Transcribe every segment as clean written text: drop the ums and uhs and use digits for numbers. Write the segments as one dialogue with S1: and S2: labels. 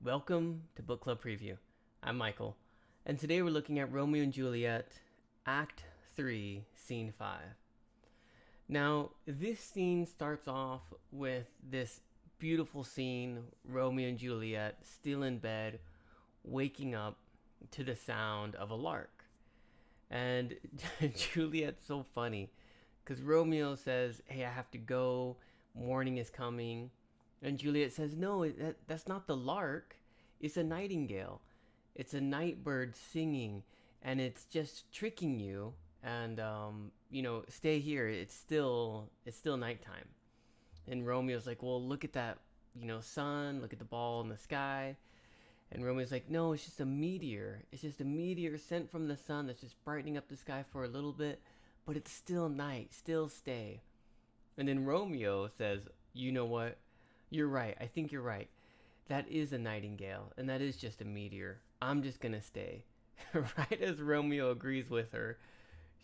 S1: Welcome to Book Club Preview. I'm Michael, and today we're looking at Romeo and Juliet, Act 3, Scene 5. Now, this scene starts off with this beautiful scene, Romeo and Juliet still in bed, waking up to the sound of a lark. And Juliet's so funny, because Romeo says, hey, I have to go, morning is coming. And Juliet says, no, that's not the lark. It's a nightingale. It's a night bird singing, and it's just tricking you. And stay here. It's still nighttime. And Romeo's like, well, look at that, sun. Look at the ball in the sky. And Romeo's like, no, it's just a meteor. It's just a meteor sent from the sun that's just brightening up the sky for a little bit, but it's still night. Still stay. And then Romeo says, you know what? You're right. I think you're right. That is a nightingale, and that is just a meteor. I'm just gonna stay. Right as Romeo agrees with her,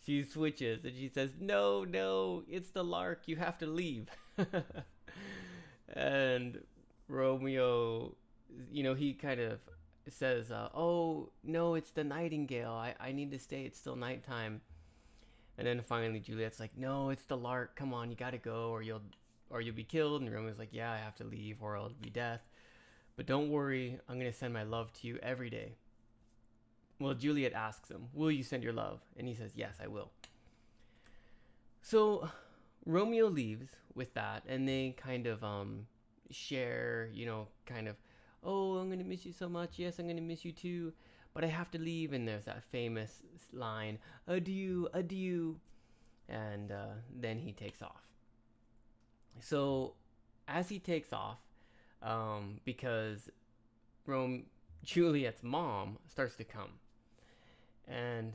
S1: she switches and she says, no, no, it's the lark. You have to leave. And Romeo, he kind of says, oh, no, it's the nightingale. I need to stay. It's still nighttime. And then finally Juliet's like, no, it's the lark. Come on, you gotta go or you'll be killed. And Romeo's like, yeah, I have to leave or it'll be death. But don't worry, I'm going to send my love to you every day. Well, Juliet asks him, will you send your love? And he says, yes, I will. So Romeo leaves with that, and they kind of share, oh, I'm going to miss you so much. Yes, I'm going to miss you too. But I have to leave. And there's that famous line, adieu, adieu. And then he takes off. So as he takes off, because Juliet's mom starts to come, and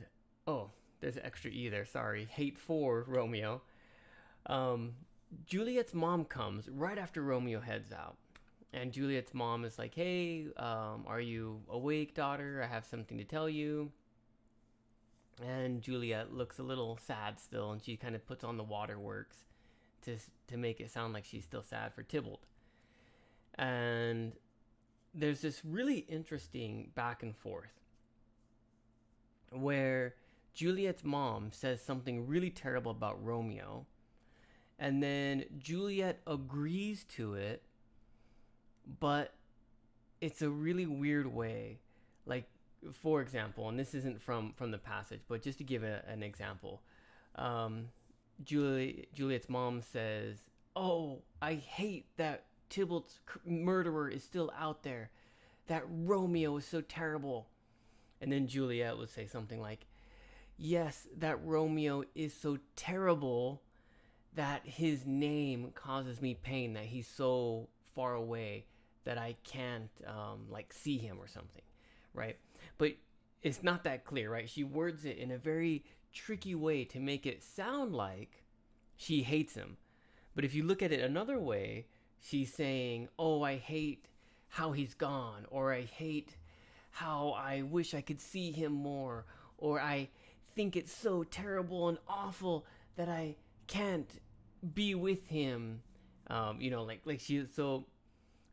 S1: there's an extra E there. Sorry, hate for Romeo. Juliet's mom comes right after Romeo heads out, and Juliet's mom is like, "Hey, are you awake, daughter? I have something to tell you." And Juliet looks a little sad still, and she kind of puts on the waterworks to make it sound like she's still sad for Tybalt. And there's this really interesting back and forth where Juliet's mom says something really terrible about Romeo, and then Juliet agrees to it, but it's a really weird way. Like, for example, and this isn't from the passage, but just to give an example, Juliet's mom says, oh, I hate that Tybalt's murderer is still out there. That Romeo is so terrible. And then Juliet would say something like, yes, that Romeo is so terrible that his name causes me pain, that he's so far away that I can't see him or something, right? But it's not that clear, right? She words it in a very tricky way to make it sound like she hates him. But if you look at it another way, she's saying, oh, I hate how he's gone, or I hate how I wish I could see him more, or I think it's so terrible and awful that I can't be with him. Like she, so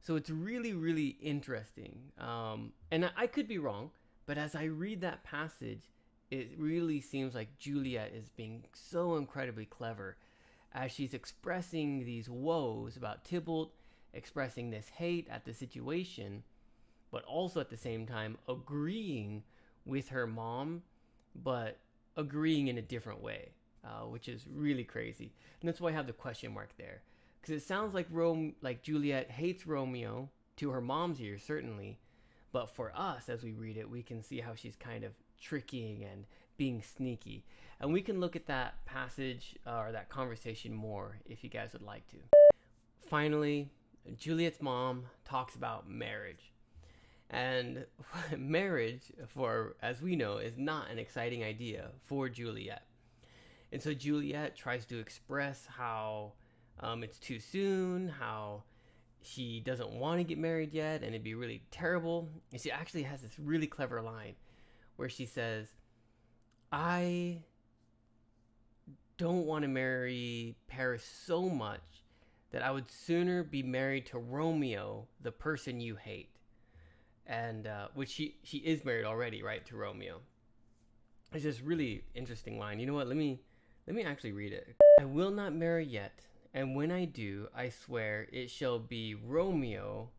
S1: it's really, really interesting. And I could be wrong, but as I read that passage, it really seems like Juliet is being so incredibly clever as she's expressing these woes about Tybalt, expressing this hate at the situation, but also at the same time agreeing with her mom, but agreeing in a different way, which is really crazy. And that's why I have the question mark there, because it sounds like Juliet hates Romeo to her mom's ears, certainly, but for us, as we read it, we can see how she's kind of tricking and being sneaky. And we can look at that passage or that conversation more if you guys would like to. Finally, Juliet's mom talks about marriage. And marriage, as we know, is not an exciting idea for Juliet. And so Juliet tries to express how it's too soon, how she doesn't want to get married yet, and it'd be really terrible. And she actually has this really clever line where she says, I don't want to marry Paris so much that I would sooner be married to Romeo, the person you hate. and which she is married already, right, to Romeo. It's this really interesting line. You know what? Let me actually read it. I will not marry yet, and when I do, I swear it shall be Romeo,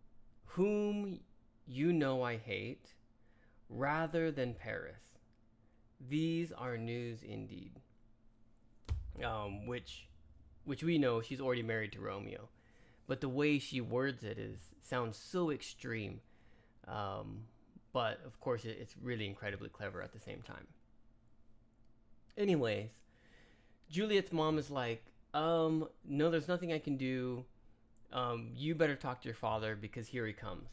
S1: whom you know I hate, rather than Paris. These are news indeed. Which we know she's already married to Romeo, but the way she words it sounds so extreme. But of course, it's really incredibly clever at the same time. Anyways, Juliet's mom is like, no, there's nothing I can do. You better talk to your father because here he comes.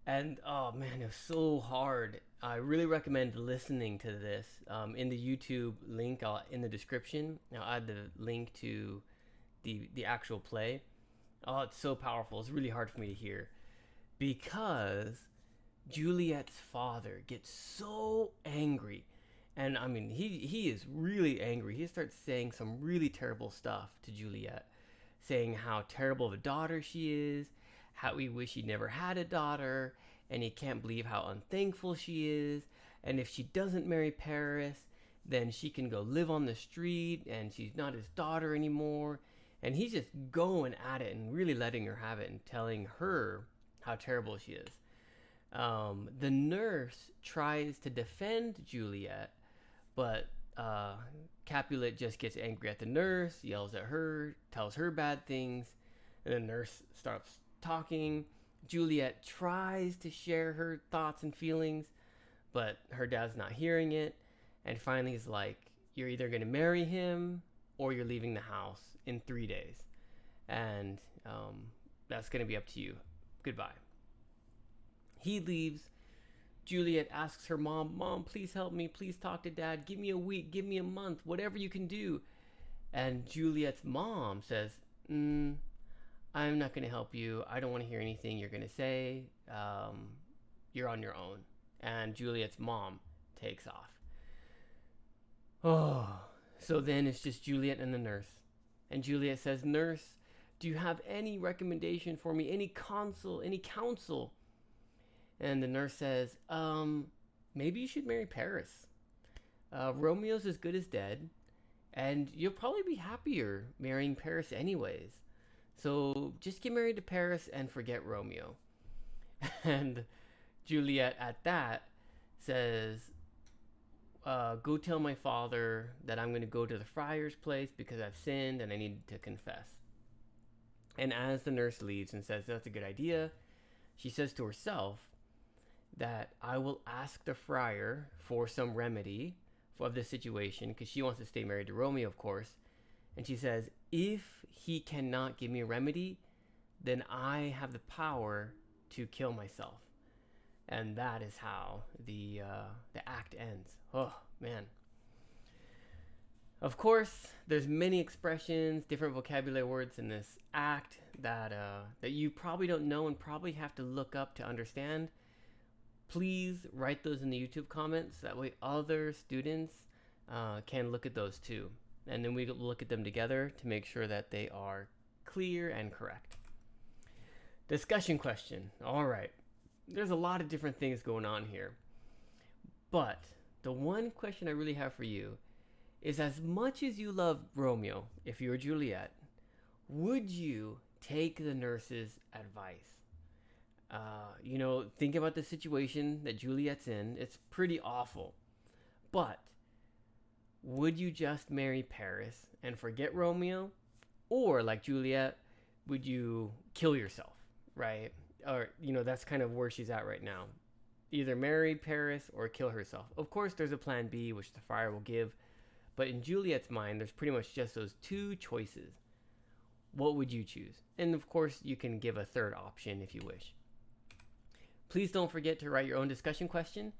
S1: And oh man, it was so hard. I really recommend listening to this. In the YouTube link in the description, I'll add the link to the actual play. Oh, it's so powerful. It's really hard for me to hear because Juliet's father gets so angry. And I mean, he is really angry. He starts saying some really terrible stuff to Juliet, saying how terrible of a daughter she is, how he wish he never had a daughter, and he can't believe how unthankful she is. And if she doesn't marry Paris, then she can go live on the street and she's not his daughter anymore. And he's just going at it and really letting her have it and telling her how terrible she is. The nurse tries to defend Juliet, but Capulet just gets angry at the nurse, yells at her, tells her bad things, and the nurse starts talking. Juliet tries to share her thoughts and feelings, but her dad's not hearing it. And finally he's like, you're either going to marry him or you're leaving the house in 3 days. And that's going to be up to you. Goodbye. He leaves. Juliet asks her mom, please help me. Please talk to dad. Give me a week. Give me a month. Whatever you can do. And Juliet's mom says, I'm not going to help you. I don't want to hear anything you're going to say. You're on your own. And Juliet's mom takes off. Oh, so then it's just Juliet and the nurse. And Juliet says, nurse, do you have any recommendation for me? Any counsel? And the nurse says, maybe you should marry Paris. Romeo's as good as dead. And you'll probably be happier marrying Paris anyways. So just get married to Paris and forget Romeo. And Juliet at that says, go tell my father that I'm going to go to the friar's place because I've sinned and I need to confess. And as the nurse leaves and says that's a good idea, she says to herself that I will ask the friar for some remedy of this situation because she wants to stay married to Romeo, of course. And she says, if he cannot give me a remedy, then I have the power to kill myself. And that is how the act ends. Oh, man. Of course, there's many expressions, different vocabulary words in this act that you probably don't know and probably have to look up to understand. Please write those in the YouTube comments. That way other students can look at those too. And then we look at them together to make sure that they are clear and correct. Discussion question. All right. There's a lot of different things going on here. But the one question I really have for you is, as much as you love Romeo, if you were Juliet, would you take the nurse's advice? Think about the situation that Juliet's in. It's pretty awful. But would you just marry Paris and forget Romeo? Or, like Juliet, would you kill yourself, right? Or, that's kind of where she's at right now. Either marry Paris or kill herself. Of course, there's a plan B, which the friar will give. But in Juliet's mind, there's pretty much just those two choices. What would you choose? And of course, you can give a third option if you wish. Please don't forget to write your own discussion question.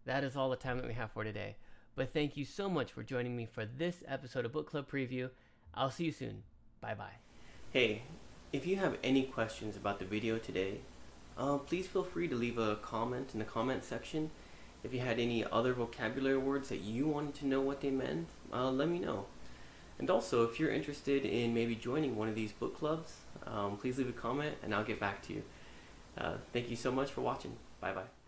S1: That is all the time that we have for today. But thank you so much for joining me for this episode of Book Club Preview. I'll see you soon. Bye-bye. Hey, if you have any questions about the video today, please feel free to leave a comment in the comment section. If you had any other vocabulary words that you wanted to know what they meant, let me know. And also, if you're interested in maybe joining one of these book clubs, please leave a comment and I'll get back to you. Thank you so much for watching. Bye bye.